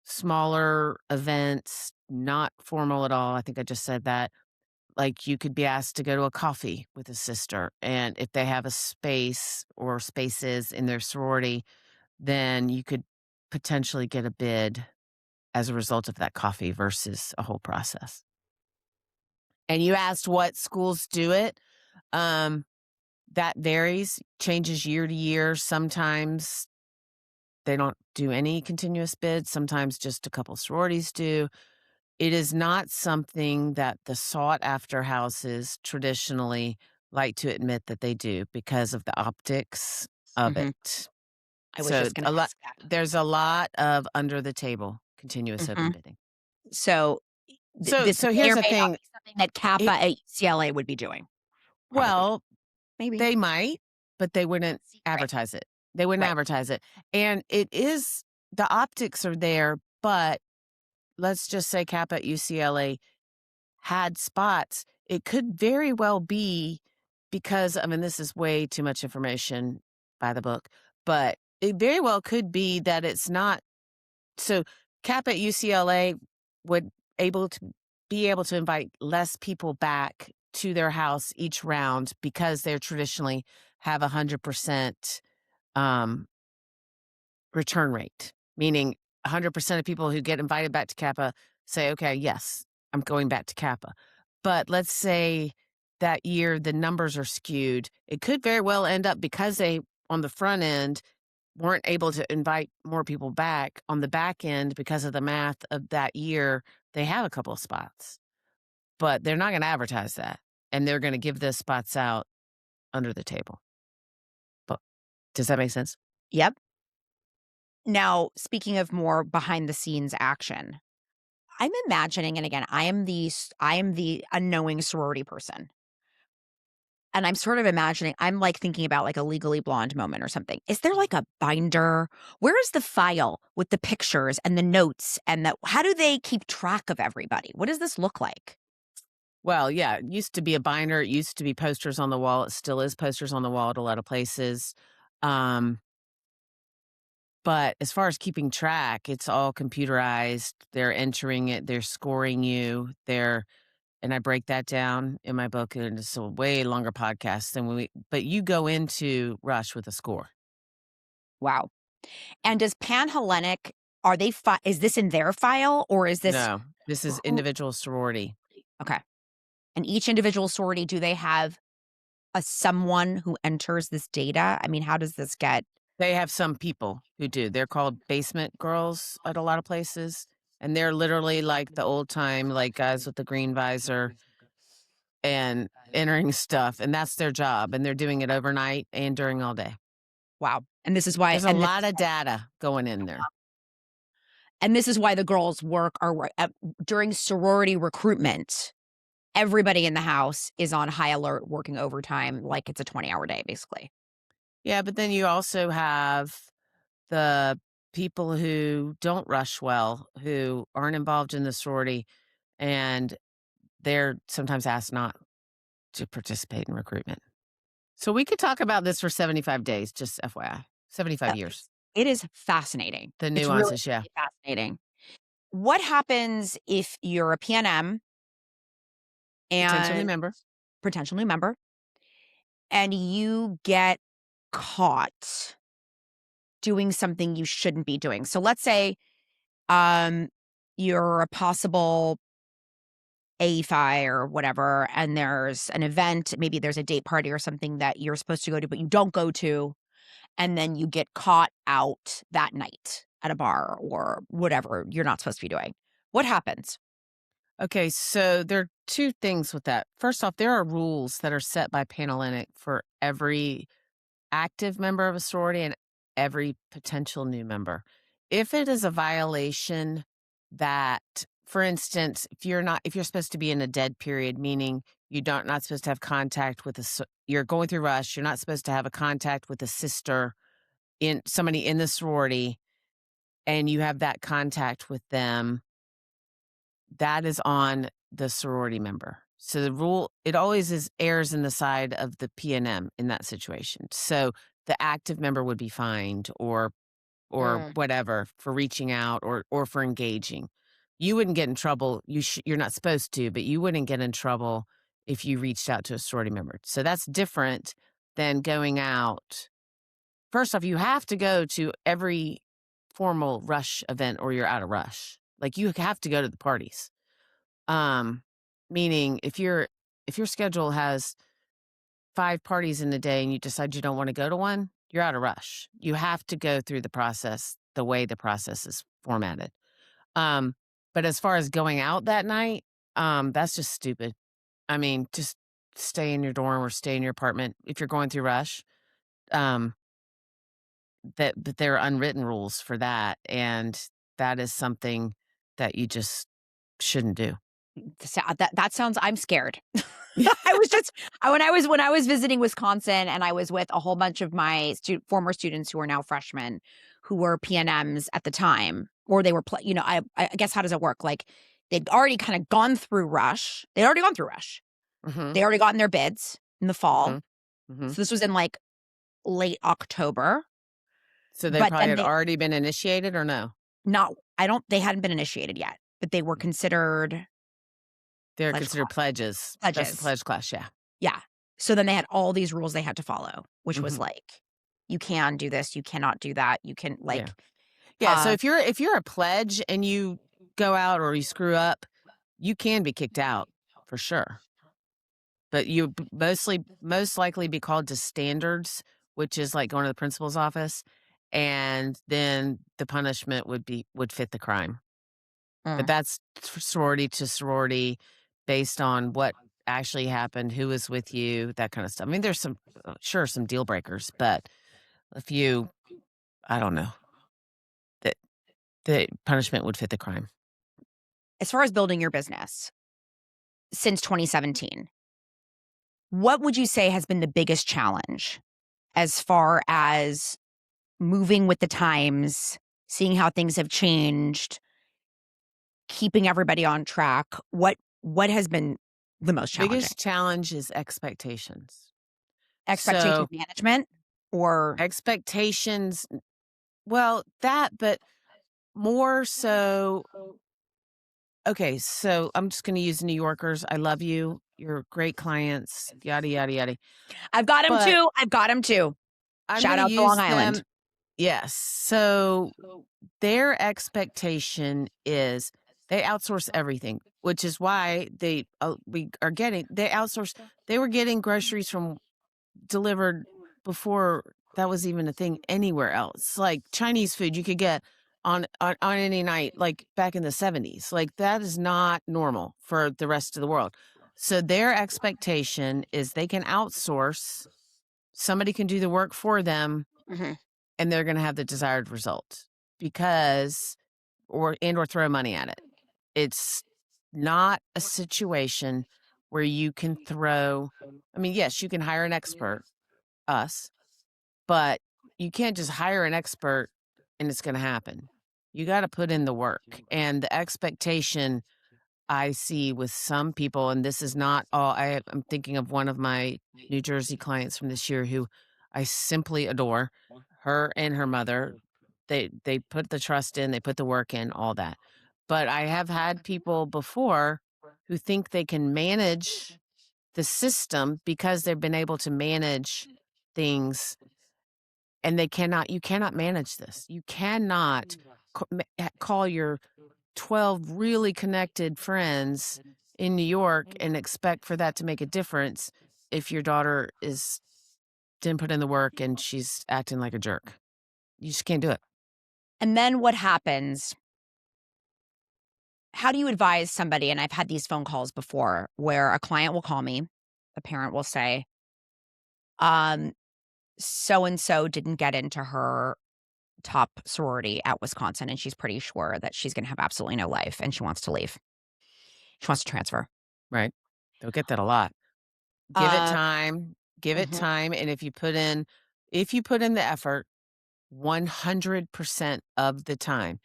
smaller events, not formal at all. I think I just said that. Like you could be asked to go to a coffee with a sister. And if they have a space or spaces in their sorority, then you could potentially get a bid as a result of that coffee versus a whole process. And you asked what schools do it. Um, that varies, changes year to year. Sometimes they don't do any continuous bids. Sometimes just a couple sororities do. It is not something that the sought after houses traditionally like to admit that they do because of the optics of Mhm. it. I was So just gonna a lot ask that. there's a lot of under the table continuous open Mhm. bidding. So, So this so may here's or the may not thing. be something that Kappa It, at UCLA would be doing. Probably not. well, Maybe. they might, but they wouldn't Secret. advertise it. They wouldn't Right. advertise it. And it is the optics are there, but let's just say Kappa at UCLA had spots. It could very well be because, I mean, this is way too much information by the book, but it very well could be that it's not. So Cap at UCLA would be able to invite less people back to their house each round because they're traditionally have 100% um, return rate, meaning 100% of people who get invited back to Kappa say, okay, yes, I'm going back to Kappa. But let's say that year the numbers are skewed. It could very well end up because they, on the front end, weren't able to invite more people back. On the back end, because of the math of that year, they have a couple of spots, but they're not going to advertise that. And they're going to give those spots out under the table. But does that make sense? Yep. Now, speaking of more behind the scenes action, I'm imagining, and again, I am the unknowing sorority person. And I'm sort of imagining, I'm like thinking about like a Legally Blonde moment or something. Is there like a binder? Where is the file with the pictures and the notes and how do they keep track of everybody? What does this look like? Well, yeah, it used to be a binder. It used to be posters on the wall. It still is posters on the wall at a lot of places. Um, but as far as keeping track, it's all computerized. They're entering it. They're scoring you. and I break that down in my book, and it's a way longer podcast than but you go into Rush with a score. Wow. And does Panhellenic, are they is this in their file or is this No, this is who? individual sorority. Okay. And each individual sorority, do they have a someone who enters this data? I mean, how does this get? They have some people who do. They're called basement girls at a lot of places, and they're literally like the old time, like, guys with the green visor and entering stuff, and that's their job, and they're doing it overnight and during all day. Wow. And this is why, There's a lot of data going in there. and this is why the girls work during sorority recruitment. Everybody in the house is on high alert, working overtime, like it's a 20-hour day, basically. Yeah, but then you also have the people who don't rush well, who aren't involved in the sorority, and they're sometimes asked not to participate in recruitment. So we could talk about this for 75 days, just FYI. 75 years. It is fascinating. The It's really, nuances, yeah. really fascinating. What happens if you're a PNM Potential new and member. potential new member and you get caught doing something you shouldn't be doing? So let's say um you're a possible AFI or whatever, and there's an event, maybe there's a date party or something that you're supposed to go to, but you don't go to, and then you get caught out that night at a bar or whatever you're not supposed to be doing. What happens? Okay, so there are two things with that. First off, there are rules that are set by Panhellenic for every active member of a sorority and every potential new member. If it is a violation that, for instance, if you're supposed to be in a dead period, meaning you don't not supposed to have contact with you're going through rush, you're not supposed to have a contact with a sister in somebody in the sorority, and you have that contact with them, that is on the sorority member. So the rule, it always errs in the side of the PNM in that situation. So the active member would be fined or Mm. whatever for reaching out or for engaging. You wouldn't get in trouble. You're not supposed to, but you wouldn't get in trouble if you reached out to a sorority member. So that's different than going out. First off, you have to go to every formal rush event or you're out of rush. Like you have to go to the parties. Um, Meaning if your schedule has 5 parties in the day and you decide you don't wanna go to one, you're out of rush. You have to go through the process the way the process is formatted. Um, but as far as going out that night, that's just stupid. I mean, just stay in your dorm or stay in your apartment if you're going through rush. Um, that there are unwritten rules for that, and that is something that you just shouldn't do. That sounds, I'm scared. I was just when I was visiting Wisconsin and I was with a whole bunch of my former students who are now freshmen who were PNMs at the time, or they were I guess, how does it work? Like, they'd already kind of gone through rush. They'd already gone through rush. Mhm, They already gotten their bids in the fall. mhm, mhm. So this was in like late October, So they but probably then had already been initiated or no? they hadn't been initiated yet, but they were considered They're pledge considered class pledges. That's the pledges. pledge class, yeah. Yeah. So then they had all these rules they had to follow, which was Mhm, like, you can do this, you cannot do that. You can yeah. like, Yeah, so uh, if you're a pledge and you go out or you screw up, you can be kicked out for sure. But you most likely be called to standards, which is like going to the principal's office, and then the punishment would fit the crime. But mm. that's sorority to sorority based on what actually happened, who was with you, that kind of stuff. I mean, there's some deal breakers, but if you, I don't know, that the punishment would fit the crime. As far as building your business since 2017, what would you say has been the biggest challenge as far as moving with the times, seeing how things have changed, keeping everybody on track? What has been the most challenging? Biggest challenge is expectations. Expectation So management or expectations, well, that, but more so Okay, so I'm just gonna use New Yorkers. I love you. You're great clients, yada, yada, yada. I've got him But too. I've got him too. I'm Shout gonna out to Long use Island. them. Yes. So their expectation is they outsource everything, which is why they outsource. They were getting groceries from delivered before that was even a thing anywhere else. Like Chinese food you could get on any night, like back in the 70s. Like that is not normal for the rest of the world. So their expectation is they can outsource, somebody can do the work for them, Mhm. and they're going to have the desired result because or throw money at it. It's not a situation where you can throw, I mean, yes, you can hire an expert, us, but you can't just hire an expert and it's going to happen. You got to put in the work. And the expectation I see with some people, and this is not all, I'm thinking of one of my New Jersey clients from this year who I simply adore, her and her mother. They put the trust in, they put the work in, all that. But I have had people before who think they can manage the system because they've been able to manage things, and they cannot. You cannot manage this. You cannot call your 12 really connected friends in New York and expect for that to make a difference if your daughter is didn't put in the work and she's acting like a jerk. You just can't do it. And then what happens? How do you advise somebody? And I've had these phone calls before where a client will call me, a parent will say, um, so and so didn't get into her top sorority at Wisconsin, and she's pretty sure that she's gonna have absolutely no life, and she wants to leave. She wants to transfer. Right? They'll get that a lot. Give it Uh, time. Give it mhm. time. And if you put in the effort 100% of the time,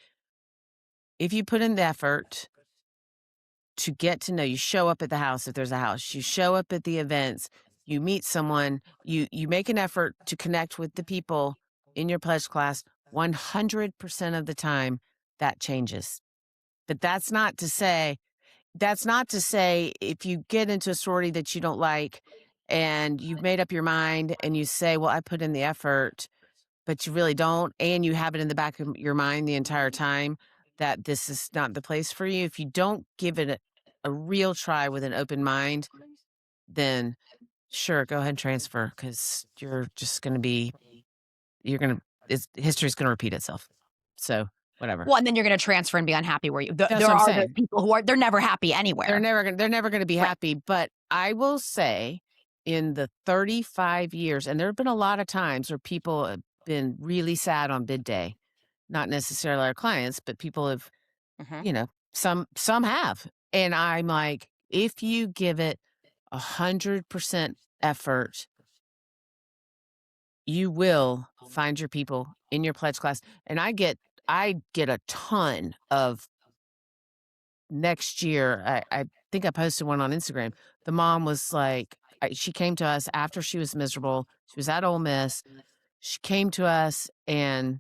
if you put in the effort to get to know, you show up at the house if there's a house, you show up at the events, you meet someone, you make an effort to connect with the people in your pledge class, 100% of the time that changes. But that's not to say if you get into a sorority that you don't like and you've made up your mind and you say, well, I put in the effort, but you really don't, and you have it in the back of your mind the entire time that this is not the place for you. If you don't give it a real try with an open mind, then sure, go ahead and transfer because you're just going to be, you're going to, history's going to repeat itself. So, whatever. Well, and then you're gonna transfer and be unhappy where you That's there what I'm are those saying. people who are they're never happy They're anywhere. never gonna they're never gonna be Right. happy, but I will say in the 35 years, and there have been a lot of times where people have been really sad on bid day, not necessarily our clients, but people have, Mhm. you know, some have. And I'm like, if you give it 100% effort, you will find your people in your pledge class. And I get a ton of next year. I think I posted one on Instagram. The mom was like, she came to us after she was miserable. She was at Ole Miss. She came to us, and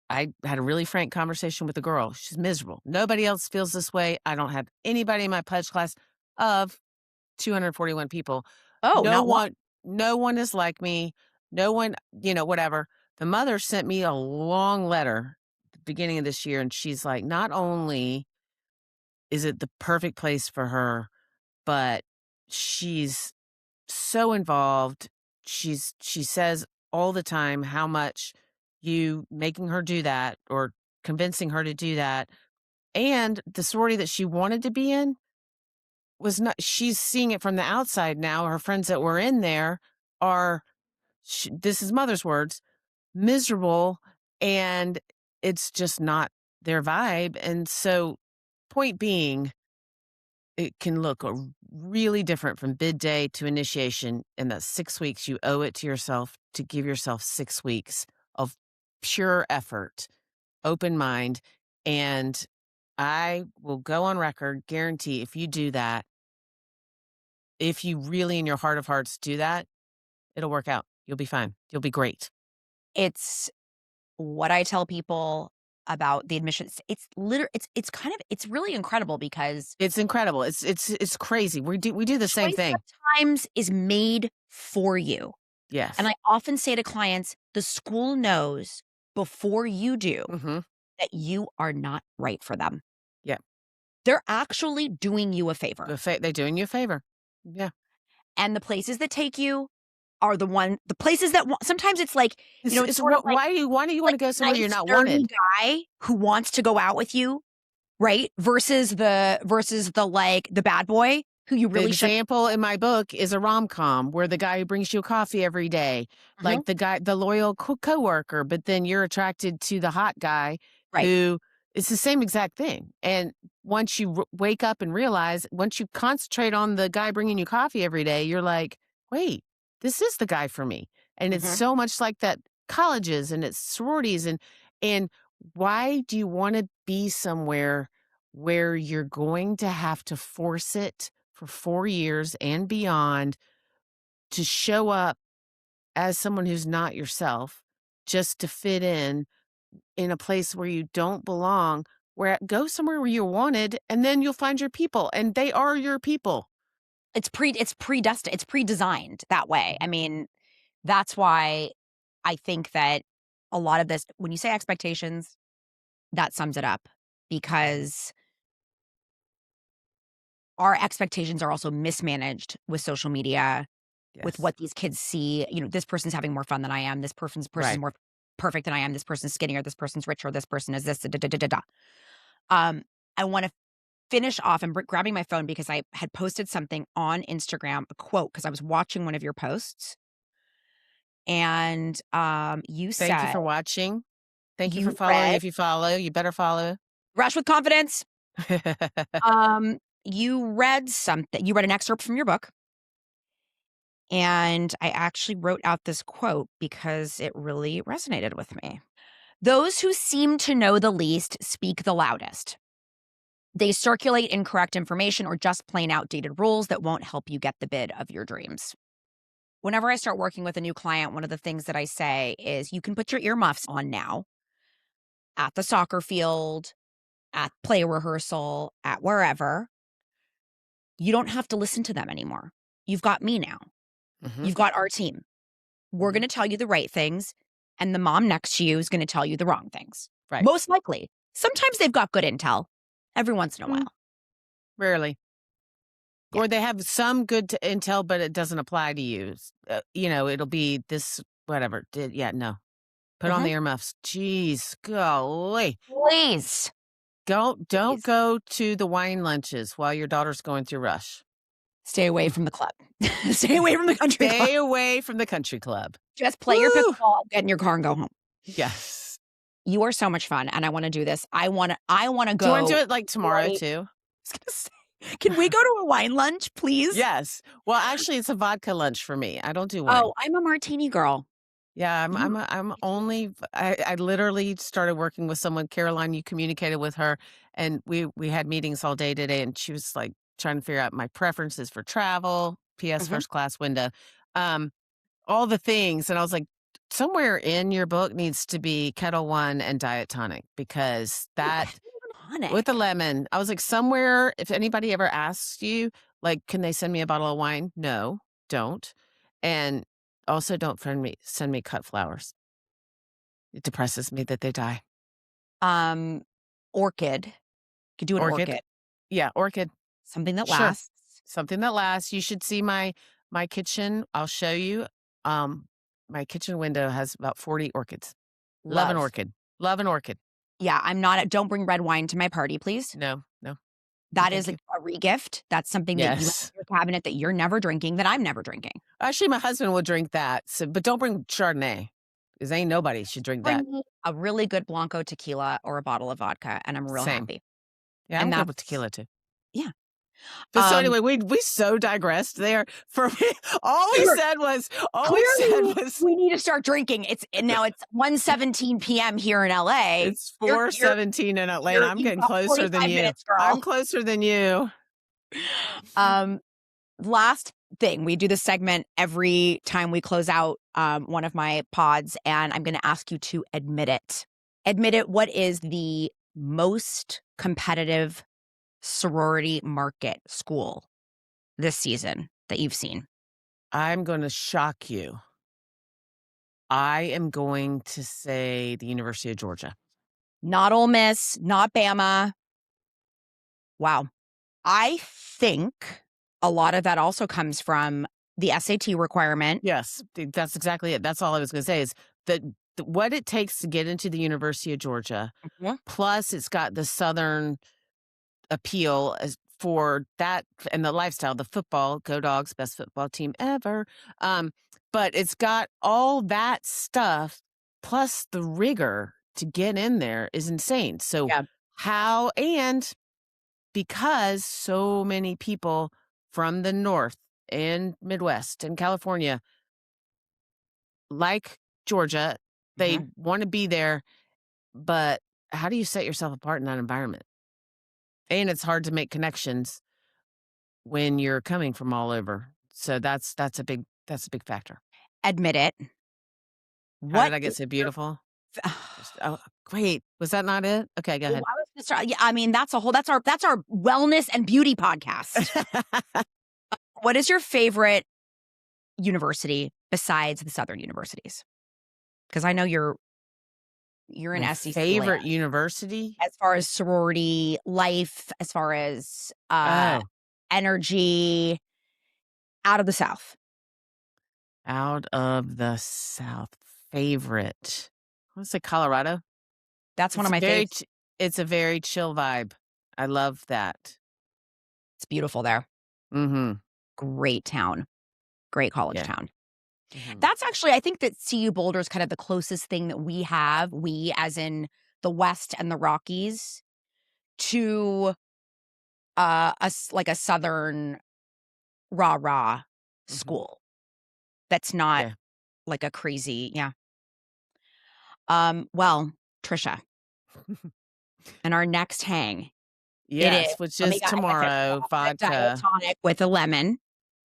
I had a really frank conversation with the girl. She's miserable. Nobody else feels this way. I don't have anybody in my pledge class of 241 people. Oh, No not one. one, no one is like me. No one, whatever. The mother sent me a long letter at the beginning of this year, and she's like, not only is it the perfect place for her, but she's so involved. She says all the time how much you making her do that or convincing her to do that. And the sorority that she wanted to be in was not, she's seeing it from the outside now. Her friends that were in there are, this is mother's words, miserable, and it's just not their vibe. And so, point being, it can look really different from bid day to initiation. In that 6 weeks, you owe it to yourself to give yourself 6 weeks of pure effort, open mind. And I will go on record, guarantee if you do that, if you really in your heart of hearts do that, it'll work out. You'll be fine. You'll be great. It's what I tell people. about the admissions. It's really incredible because It's incredible. It's crazy. We do the same choice thing. sometimes is made for you. And Yes. I often say to clients, the school knows before you do Mhm. that you are not right for them. Yeah. They're actually doing you a favor. They're doing you a favor. Yeah. And the places that take you are the places that sometimes it's like, it's It's sort of what why do you wanna like go the somewhere you're nice, not nerdy wanted? guy who wants to go out with you, right? Versus the like the bad boy who you The really should. example in my book is a rom-com where the guy who brings you coffee every day, Mhm. like the loyal coworker, but then you're attracted to the hot guy Right. who it's the same exact thing. And once you wake up and realize, once you concentrate on the guy bringing you coffee every day, you're like, wait, this is the guy for me. And it's Mhm. so much like that colleges and it's sororities and why do you want to be somewhere where you're going to have to force it for 4 years and beyond to show up as someone who's not yourself just to fit in a place where you don't belong, where go somewhere where you're wanted and then you'll find your people and they are your people. It's predestined. It's pre-designed that way. I Mhm. mean, that's why I think that a lot of this, when you say expectations, that sums it up because our expectations are also mismanaged with social media, with Yes. what these kids see. This person's having more fun than I am. This person's Right. more perfect than I am. This person's skinnier. This person's richer. This person is this. Da, da, da, da, da, da. Um, I want to finish off and grabbing my phone because I had posted something on Instagram, a quote, because I was watching one of your posts, and you Thank you said for watching. Thank you for you following. read If you follow, you better follow. "Rush with Confidence." You read something. You read an excerpt from your book, and I actually wrote out this quote because it really resonated with me. Those who seem to know the least speak the loudest. They circulate incorrect information or just plain outdated rules that won't help you get the bid of your dreams. Whenever I start working with a new client, one of the things that I say is you can put your earmuffs on now at the soccer field, at play rehearsal, at wherever. You don't have to listen to them anymore. You've got me now. Mhm. You've got our team. We're going Mhm. to tell you the right things, and the mom next to you is going to tell you the wrong things. Right. Most likely. Sometimes they've got good intel every once in a Mm, while. rarely. Yeah. Or they have some good intel, but it doesn't apply to you. It'll be this whatever. Yeah, no. Put on Mhm. the earmuffs. Jeez, golly. Please. Don't Please. go to the wine lunches while your daughter's going through rush. Stay away from the club. Stay away from the country club. Stay away from the country club. Just play your Woo! pickleball, get in your car, and go home. Yes. You are so much fun, and I wanna do this. I wanna Do you wanna do go it, like, tomorrow right. too? I was gonna say, can we go to a wine lunch, please? Yes. Well, actually, it's a vodka lunch for me. I don't do wine. Oh, I'm a martini girl. Yeah, I'm You I'm a I'm you can't. only I literally started working with someone, Caroline, you communicated with her, and we had meetings all day today, and she was, like, trying to figure out my preferences for travel, PS Mhm. first class window, um, all the things, and I was like, "Somewhere in your book needs to be Kettle One and Diet Tonic because Ooh, that with the tonic. lemon." I was like, "Somewhere if anybody ever asks you, like, can they send me a bottle of wine? No, don't. And also don't send me cut flowers. It depresses me that they die. Um, orchid. Could do an Orchid? orchid, Yeah, orchid. something that Sure. lasts. Something that lasts. You should see my kitchen. I'll show you. Um, my kitchen window has about 40 orchids. Love an Love. orchid. Love an orchid. Yeah, I'm not don't bring red wine to my party, please. No, no, no, That is thank a you. regift. That's something that you have Yes. in your cabinet that you're never drinking, that I'm never drinking. Actually, my husband will drink that. So, but don't bring Chardonnay because ain't nobody should drink that. Bring me a really good Blanco tequila or a bottle of vodka, and I'm real Same. happy. Yeah, I'm And good with that's tequila too. yeah. But so anyway, we so digressed there. For me, Clear all we clearly, said was we need to start drinking. Now it's 1:17 PM here in LA. it's You're 4:17 in Atlanta. I'm you've getting got closer than 45 you. minutes, I'm girl. closer than you. Um, Last thing, we do this segment every time we close out, one of my pods, and I'm gonna ask you to admit it. Admit it, what is the most competitive sorority market school this season that you've seen? I'm gonna shock you. I am going to say the University of Georgia. Not Ole Miss, not Bama. Wow. I think a lot of that also comes from the SAT requirement. Yes, that's exactly it. That's all I was gonna say is that what it takes to get into the University of Georgia, Mhm. plus it's got the Southern appeal as for that and the lifestyle, the football, go Dogs, best football team ever. Um, but it's got all that stuff plus the rigor to get in there is insane. So Yeah. how and because so many people from the North and Midwest and California like Georgia, they Mhm. want to be there, but how do you set yourself apart in that environment? And it's hard to make connections when you're coming from all over. So that's a big factor. Admit it. How did What I is get so your beautiful? Oh, wait, was that not it? Okay, go Well, ahead. I was gonna start, yeah, I mean, that's our wellness and beauty podcast. What is your favorite university besides the Southern universities? Because I know you're in My SEC land favorite university? as far as sorority life, as far as, Oh, energy out of the South. out of the South. Favorite. I want to say Colorado. That's one of It's my very, faves. it's a very chill vibe. I love that. It's beautiful there. Mm-hmm. Great town. Great college Yeah. town. Hmm. That's actually I think that CU Boulder is kind of the closest thing that we have, we as in the West and the Rockies, to, like a Southern rah-rah Hmm. school that's not Yeah. like a crazy yeah. Well, Trisha, in our next hang, it is Yes, which is omega like I said, tomorrow. chocolate diet Vodka. tonic with a lemon,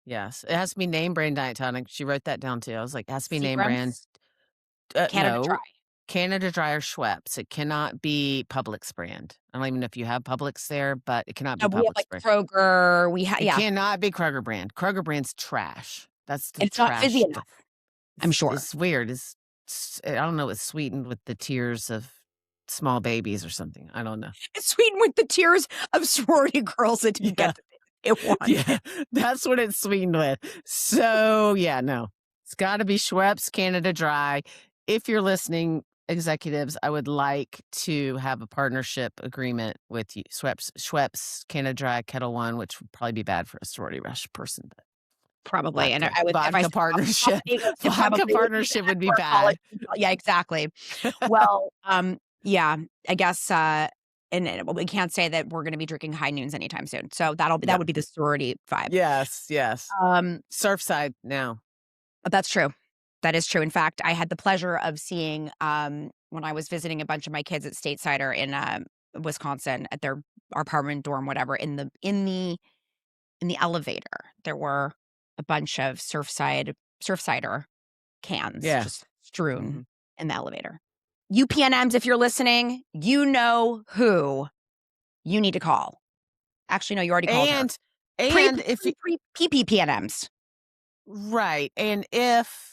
Yes, it has to be name brand diet tonic. She wrote that down too. I was like, it has to be name brand. Seagram's, Canada Dry. No, Canada Dry or Schweppes. It cannot be Publix brand. I don't even know if you have Publix there, but it cannot be We have, Publix like, brand. Kroger, It yeah, cannot be Kroger brand. Kroger brand's trash. That's the and it's not fizzy trash. enough, I'm sure. It's weird. I don't know. It's sweetened with the tears of small babies or something. I don't know. It's sweetened with the tears of sorority girls that didn't Yeah. get the thing they Yeah, wanted. that's what it's sweetened with. So, yeah, no. It's gotta be Schweppes Canada Dry. If you're listening, executives, I would like to have a partnership agreement with you. Schweppes Canada Dry Kettle One, which would probably be bad for a sorority rush person, but Probably, and I would if I vodka said coffee partnership. company, it Vodka probably would be partnership bad would be for a college bad. yeah, exactly. Well, yeah, I guess, and we can't say that we're gonna be drinking high noons anytime soon, so that No. would be the sorority vibe. Yes, yes. Um, Surfside now. that's true. That is true. In fact, I had the pleasure of seeing, when I was visiting a bunch of my kids at Stateside or in, Wisconsin at their apartment dorm, whatever, in the elevator, there were a bunch of Surfsider cans Yeah. just strewn Mhm. in the elevator. UPNMs, if you're listening, you know who you need to call. Actually, no, you already called her. And and if you PPPNMs. right, and if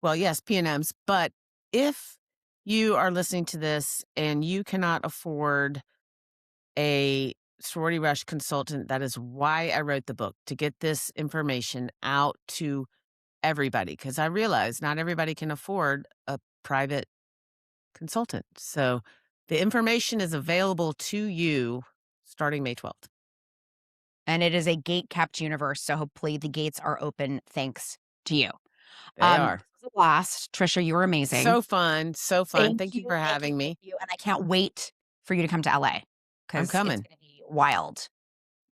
well, yes, P&Ms, but if you are listening to this and you cannot afford a sorority rush consultant, that is why I wrote the book, to get this information out to everybody, because I realize not everybody can afford a private consultant. So the information is available to you starting May 12th. And it is a gate-kept universe, so hopefully the gates are open thanks to you. They This are. was a blast. Trisha, you were amazing. So fun. So fun. Thank you for Thank you, having thank me. you, and I can't wait for you to come to LA I'm because it's coming. gonna be wild.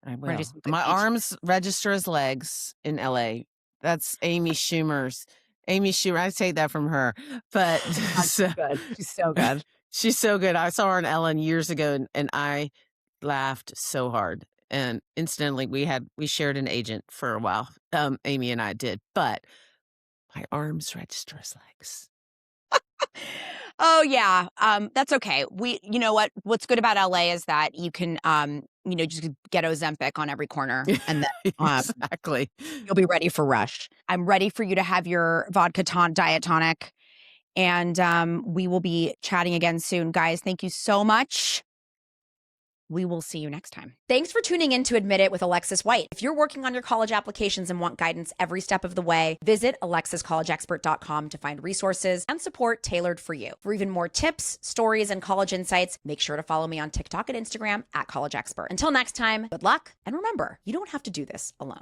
I We're gonna do will. some good My beach arms register as legs in LA. That's Amy Schumer's. Amy Schumer, I take that from her. But God, so, she's good. She's so good. she's so good. I saw her on Ellen years ago and I laughed so hard. And incidentally, we shared an agent for a while. Amy and I did, but my arms register as legs. Oh, yeah, that's okay. You know what's good about LA is that you can, just get Ozempic on every corner, and then, Exactly. you'll be ready for Rush. I'm ready for you to have your vodka diet tonic, and, we will be chatting again soon. Guys, thank you so much. We will see you next time. Thanks for tuning in to Admit It with Alexis White. If you're working on your college applications and want guidance every step of the way, visit alexiscollegeexpert.com to find resources and support tailored for you. For even more tips, stories, and college insights, make sure to follow me on TikTok and Instagram @collegeexpert. Until next time, good luck, and remember, you don't have to do this alone.